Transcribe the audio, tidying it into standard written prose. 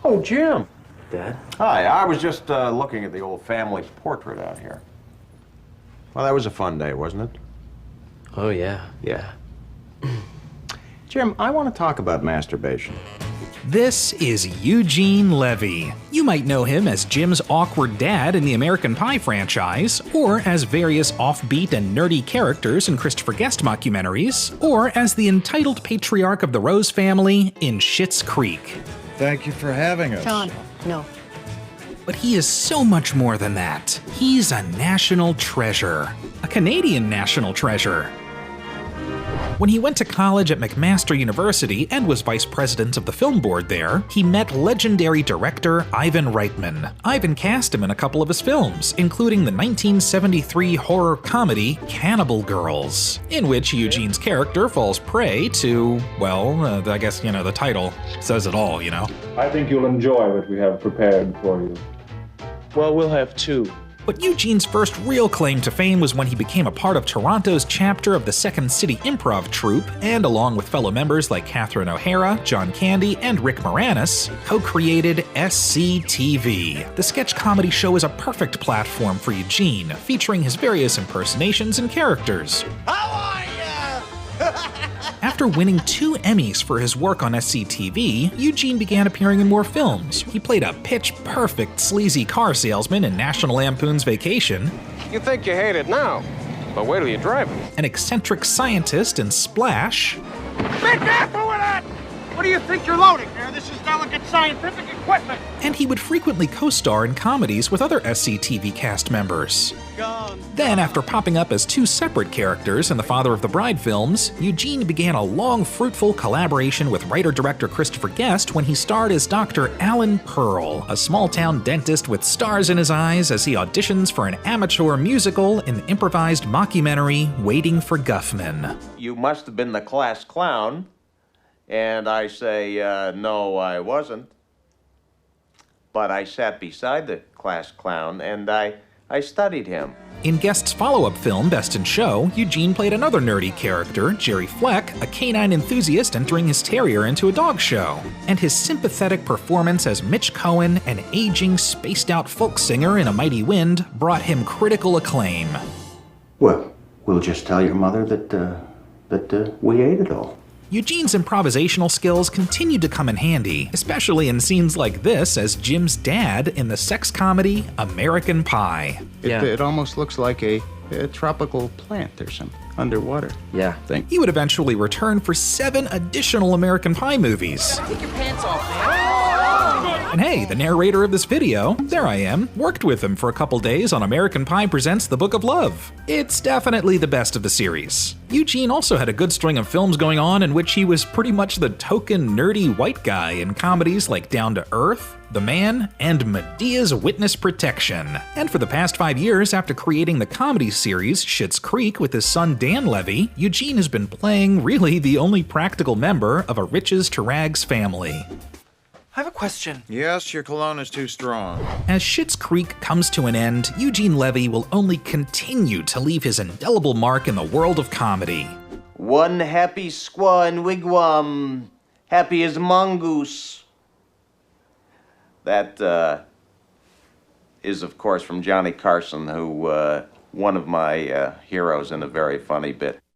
Oh, Jim. Dad? Hi, I was just looking at the old family portrait out here. Well, that was a fun day, wasn't it? Oh, yeah. Yeah. Jim, I want to talk about masturbation. This is Eugene Levy. You might know him as Jim's awkward dad in the American Pie franchise, or as various offbeat and nerdy characters in Christopher Guest mockumentaries, or as the entitled patriarch of the Rose family in Schitt's Creek. Thank you for having us. John, no. But he is so much more than that. He's a national treasure. A Canadian national treasure. When he went to college at McMaster University and was vice president of the film board there, he met legendary director Ivan Reitman. Ivan cast him in a couple of his films, including the 1973 horror comedy Cannibal Girls, in which Eugene's character falls prey to, well, I guess, the title says it all, I think you'll enjoy what we have prepared for you. Well, we'll have two. But Eugene's first real claim to fame was when he became a part of Toronto's chapter of the Second City Improv Troupe, and along with fellow members like Catherine O'Hara, John Candy, and Rick Moranis, co-created SCTV. The sketch comedy show is a perfect platform for Eugene, featuring his various impersonations and characters. How are ya? After winning 2 Emmys for his work on SCTV, Eugene began appearing in more films. He played a pitch-perfect sleazy car salesman in National Lampoon's Vacation. You think you hate it now, but wait till you drive it. An eccentric scientist in Splash. Be careful with that! What do you think you're loading there? This is delicate scientific equipment. And he would frequently co-star in comedies with other SCTV cast members. Then, after popping up as 2 separate characters in the Father of the Bride films, Eugene began a long, fruitful collaboration with writer-director Christopher Guest when he starred as Dr. Alan Pearl, a small-town dentist with stars in his eyes as he auditions for an amateur musical in the improvised mockumentary Waiting for Guffman. You must have been the class clown. And I say, no, I wasn't. But I sat beside the class clown, and I studied him. In Guest's follow-up film, Best in Show, Eugene played another nerdy character, Jerry Fleck, a canine enthusiast entering his terrier into a dog show. And his sympathetic performance as Mitch Cohen, an aging, spaced-out folk singer in A Mighty Wind, brought him critical acclaim. Well, we'll just tell your mother that we ate it all. Eugene's improvisational skills continued to come in handy, especially in scenes like this as Jim's dad in the sex comedy American Pie. It almost looks like a tropical plant or something underwater. Yeah. Thing. He would eventually return for 7 additional American Pie movies. Take your pants off, man. And hey, the narrator of this video, there I am, worked with him for a couple days on American Pie Presents The Book of Love. It's definitely the best of the series. Eugene also had a good string of films going on in which he was pretty much the token nerdy white guy in comedies like Down to Earth, The Man, and Medea's Witness Protection. And for the past 5 years after creating the comedy series Schitt's Creek with his son Dan Levy, Eugene has been playing really the only practical member of a riches to rags family. I have a question. Yes, your cologne is too strong. As Schitt's Creek comes to an end, Eugene Levy will only continue to leave his indelible mark in the world of comedy. One happy squaw in wigwam, happy as mongoose. That is, of course, from Johnny Carson, who one of my heroes in a very funny bit.